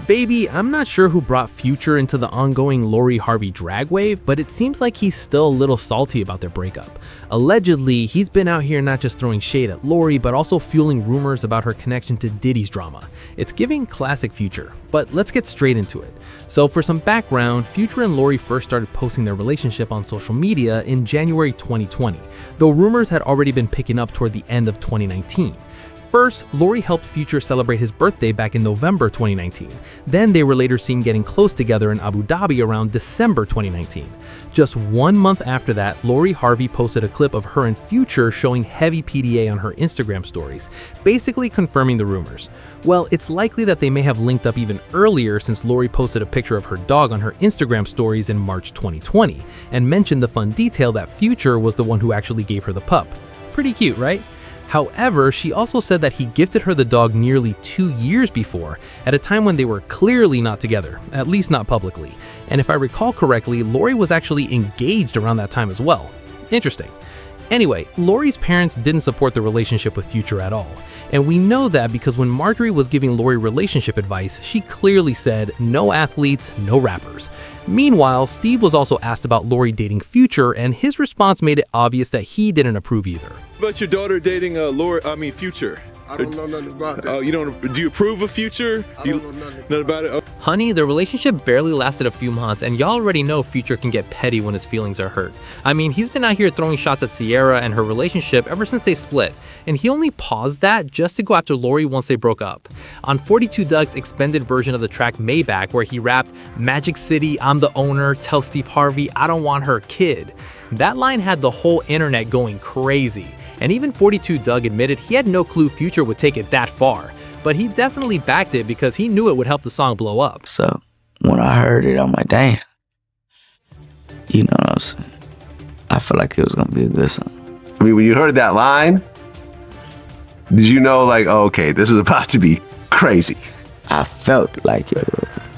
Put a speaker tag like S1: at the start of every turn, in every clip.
S1: Baby, I'm not sure who brought Future into the ongoing Lori Harvey drag wave, but it seems like he's still a little salty about their breakup. Allegedly, he's been out here not just throwing shade at Lori, but also fueling rumors about her connection to Diddy's drama. It's giving classic Future, but let's get straight into it. So for some background, Future and Lori first started posting their relationship on social media in January 2020, though rumors had already been picking up toward the end of 2019. First, Lori helped Future celebrate his birthday back in November 2019. Then they were later seen getting close together in Abu Dhabi around December 2019. Just 1 month after that, Lori Harvey posted a clip of her and Future showing heavy PDA on her Instagram stories, basically confirming the rumors. Well, it's likely that they may have linked up even earlier, since Lori posted a picture of her dog on her Instagram stories in March 2020 and mentioned the fun detail that Future was the one who actually gave her the pup. Pretty cute, right? However, she also said that he gifted her the dog nearly 2 years before, at a time when they were clearly not together, at least not publicly. And if I recall correctly, Lori was actually engaged around that time as well. Interesting. Anyway, Lori's parents didn't support the relationship with Future at all. And we know that because when Marjorie was giving Lori relationship advice, she clearly said, no athletes, no rappers. Meanwhile, Steve was also asked about Lori dating Future, and his response made it obvious that he didn't approve either.
S2: What about your daughter dating Future?
S3: I don't know nothing about that.
S2: Oh, you don't? Do you approve of Future?
S3: I don't know nothing.
S2: Nothing about it? Oh.
S4: Honey, the relationship barely lasted a few months, and y'all already know Future can get petty when his feelings are hurt. I mean, he's been out here throwing shots at Sierra and her relationship ever since they split, and he only paused that just to go after Lori once they broke up. On 42 Doug's expanded version of the track Payback, where he rapped, "Magic City, I'm the owner, tell Steve Harvey I don't want her kid." That line had the whole internet going crazy. And even 42 Doug admitted he had no clue Future would take it that far. But he definitely backed it because he knew it would help the song blow up.
S5: So when I heard it, I'm like, damn. You know what I'm saying? I feel like it was gonna be a good song.
S6: I mean, when you heard that line, did you know, like, oh, okay, this is about to be crazy?
S5: I felt like it.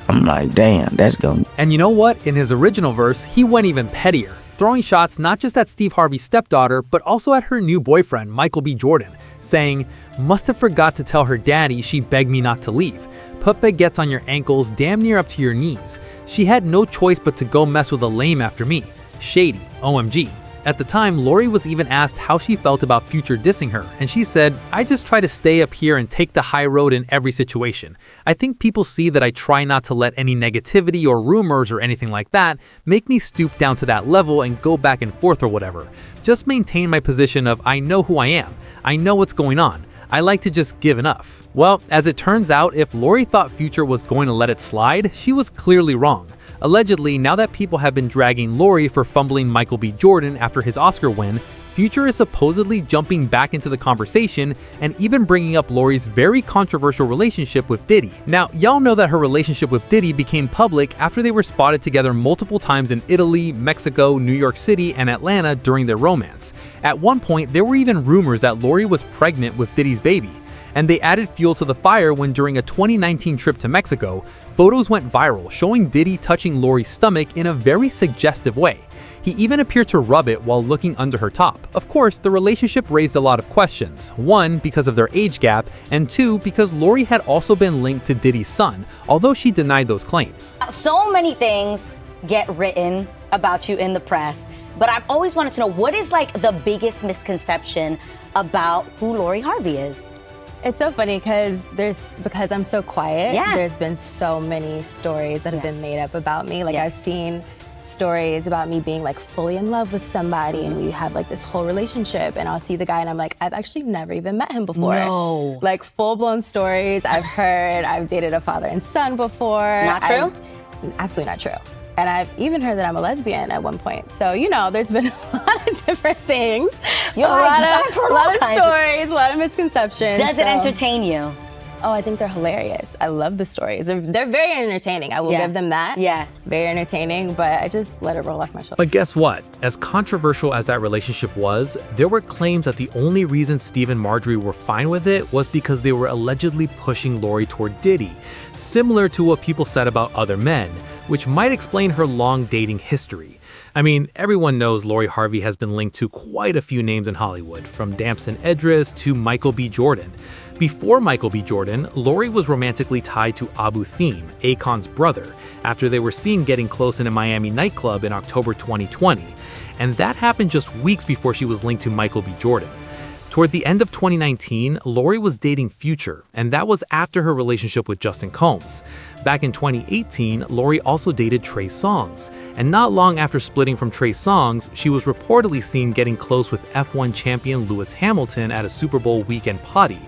S5: I'm like, damn, that's gonna.
S1: And you know what? In his original verse, he went even pettier, throwing shots not just at Steve Harvey's stepdaughter, but also at her new boyfriend, Michael B. Jordan, saying, "Must have forgot to tell her daddy she begged me not to leave. Put baguettes on your ankles damn near up to your knees. She had no choice but to go mess with a lame after me. Shady, OMG." At the time, Lori was even asked how she felt about Future dissing her, and she said, "I just try to stay up here and take the high road in every situation. I think people see that I try not to let any negativity or rumors or anything like that make me stoop down to that level and go back and forth or whatever. Just maintain my position of I know who I am. I know what's going on. I like to just give enough." Well, as it turns out, if Lori thought Future was going to let it slide, she was clearly wrong. Allegedly, now that people have been dragging Lori for fumbling Michael B. Jordan after his Oscar win, Future is supposedly jumping back into the conversation and even bringing up Lori's very controversial relationship with Diddy. Now, y'all know that her relationship with Diddy became public after they were spotted together multiple times in Italy, Mexico, New York City, and Atlanta during their romance. At one point, there were even rumors that Lori was pregnant with Diddy's baby. And they added fuel to the fire when, during a 2019 trip to Mexico, photos went viral showing Diddy touching Lori's stomach in a very suggestive way. He even appeared to rub it while looking under her top. Of course, the relationship raised a lot of questions. One, because of their age gap, and two, because Lori had also been linked to Diddy's son, although she denied those claims.
S7: So many things get written about you in the press, but I've always wanted to know, what is like the biggest misconception about who Lori Harvey is?
S8: It's so funny because I'm so quiet.
S7: Yeah.
S8: There's been so many stories that have been made up about me. Like I've seen stories about me being like fully in love with somebody and we have like this whole relationship, and I'll see the guy and I'm like, I've actually never even met him before.
S7: No.
S8: Like full-blown stories I've heard. I've dated a father and son before.
S7: Not true?
S8: Absolutely not true. And I've even heard that I'm a lesbian at one point. So, you know, there's been a lot of different things.
S7: You're
S8: a lot of stories, a lot of misconceptions.
S7: Does it entertain you?
S8: Oh, I think they're hilarious. I love the stories. They're very entertaining. I will give them that.
S7: Yeah.
S8: Very entertaining, but I just let it roll off my shoulders.
S1: But guess what? As controversial as that relationship was, there were claims that the only reason Steve and Marjorie were fine with it was because they were allegedly pushing Lori toward Diddy, similar to what people said about other men, which might explain her long dating history. I mean, everyone knows Lori Harvey has been linked to quite a few names in Hollywood, from Damson Idris to Michael B. Jordan. Before Michael B. Jordan, Lori was romantically tied to Abu Theme, Akon's brother, after they were seen getting close in a Miami nightclub in October 2020, and that happened just weeks before she was linked to Michael B. Jordan. Toward the end of 2019, Lori was dating Future, and that was after her relationship with Justin Combs. Back in 2018, Lori also dated Trey Songz, and not long after splitting from Trey Songz, she was reportedly seen getting close with F1 champion Lewis Hamilton at a Super Bowl weekend party.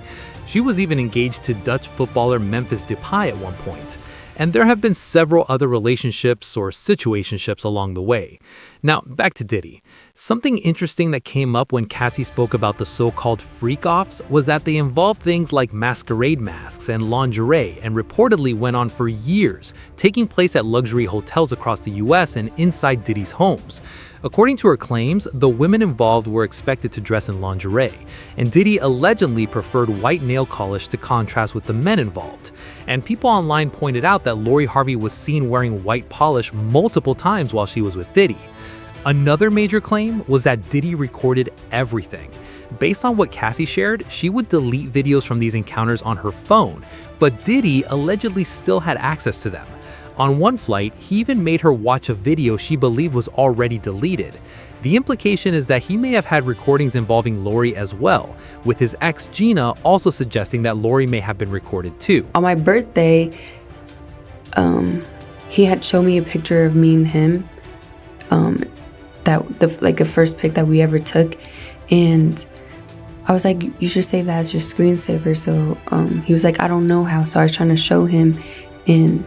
S1: She was even engaged to Dutch footballer Memphis Depay at one point. And there have been several other relationships or situationships along the way. Now, back to Diddy. Something interesting that came up when Cassie spoke about the so-called freak-offs was that they involved things like masquerade masks and lingerie and reportedly went on for years, taking place at luxury hotels across the US and inside Diddy's homes. According to her claims, the women involved were expected to dress in lingerie, and Diddy allegedly preferred white nail polish to contrast with the men involved. And people online pointed out that Lori Harvey was seen wearing white polish multiple times while she was with Diddy. Another major claim was that Diddy recorded everything. Based on what Cassie shared, she would delete videos from these encounters on her phone, but Diddy allegedly still had access to them. On one flight, he even made her watch a video she believed was already deleted. The implication is that he may have had recordings involving Lori as well, with his ex Gina also suggesting that Lori may have been recorded too.
S9: On my birthday, he had shown me a picture of me and him, the first pic that we ever took, and I was like, you should save that as your screensaver. So he was like, I don't know how. So I was trying to show him, and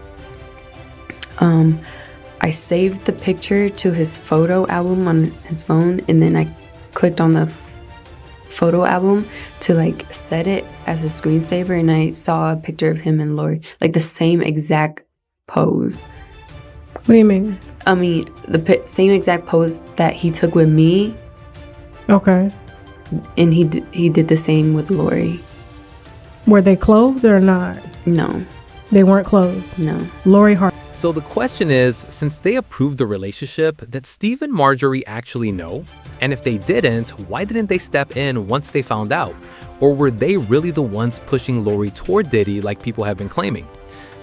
S9: I saved the picture to his photo album on his phone, and then I clicked on the photo album to set it as a screensaver, and I saw a picture of him and Lori, the same exact pose.
S10: What do you mean?
S9: I mean, the same exact pose that he took with me.
S10: Okay.
S9: And he did the same with Lori.
S10: Were they clothed or not?
S9: No.
S10: They weren't clothed?
S9: No.
S10: Lori Harvey.
S4: So the question is, since they approved the relationship, did Steve and Marjorie actually know? And if they didn't, why didn't they step in once they found out? Or were they really the ones pushing Lori toward Diddy like people have been claiming?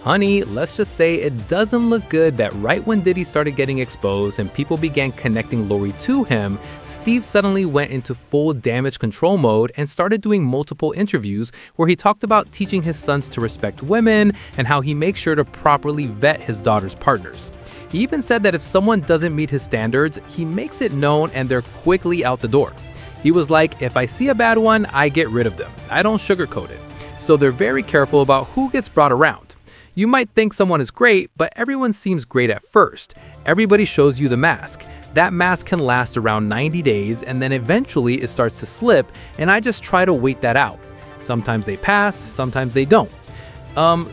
S4: Honey, let's just say it doesn't look good that right when Diddy started getting exposed and people began connecting Lori to him, Steve suddenly went into full damage control mode and started doing multiple interviews where he talked about teaching his sons to respect women and how he makes sure to properly vet his daughter's partners. He even said that if someone doesn't meet his standards, he makes it known and they're quickly out the door. He was like, if I see a bad one, I get rid of them. I don't sugarcoat it. So they're very careful about who gets brought around. You might think someone is great, but everyone seems great at first. Everybody shows you the mask. That mask can last around 90 days and then eventually it starts to slip, and I just try to wait that out. Sometimes they pass, sometimes they don't.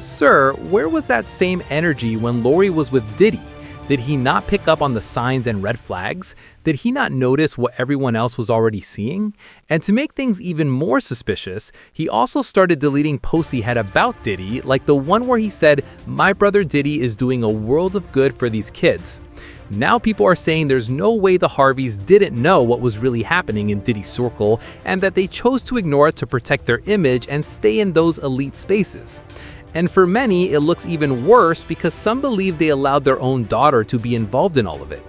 S4: Sir, where was that same energy when Lori was with Diddy? Did he not pick up on the signs and red flags? Did he not notice what everyone else was already seeing? And to make things even more suspicious, he also started deleting posts he had about Diddy, like the one where he said, "My brother Diddy is doing a world of good for these kids." Now people are saying there's no way the Harveys didn't know what was really happening in Diddy's circle and that they chose to ignore it to protect their image and stay in those elite spaces. And for many, it looks even worse because some believe they allowed their own daughter to be involved in all of it.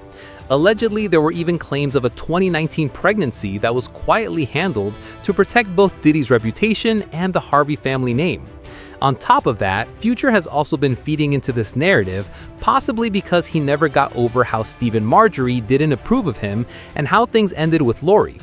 S4: Allegedly, there were even claims of a 2019 pregnancy that was quietly handled to protect both Diddy's reputation and the Harvey family name. On top of that, Future has also been feeding into this narrative, possibly because he never got over how Steve and Marjorie didn't approve of him and how things ended with Lori.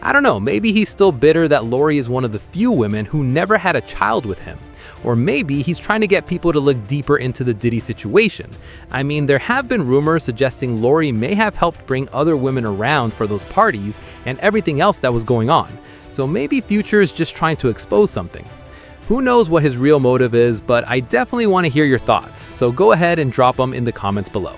S4: I don't know, maybe he's still bitter that Lori is one of the few women who never had a child with him. Or maybe he's trying to get people to look deeper into the Diddy situation. I mean, there have been rumors suggesting Lori may have helped bring other women around for those parties and everything else that was going on. So maybe Future is just trying to expose something. Who knows what his real motive is, but I definitely want to hear your thoughts. So go ahead and drop them in the comments below.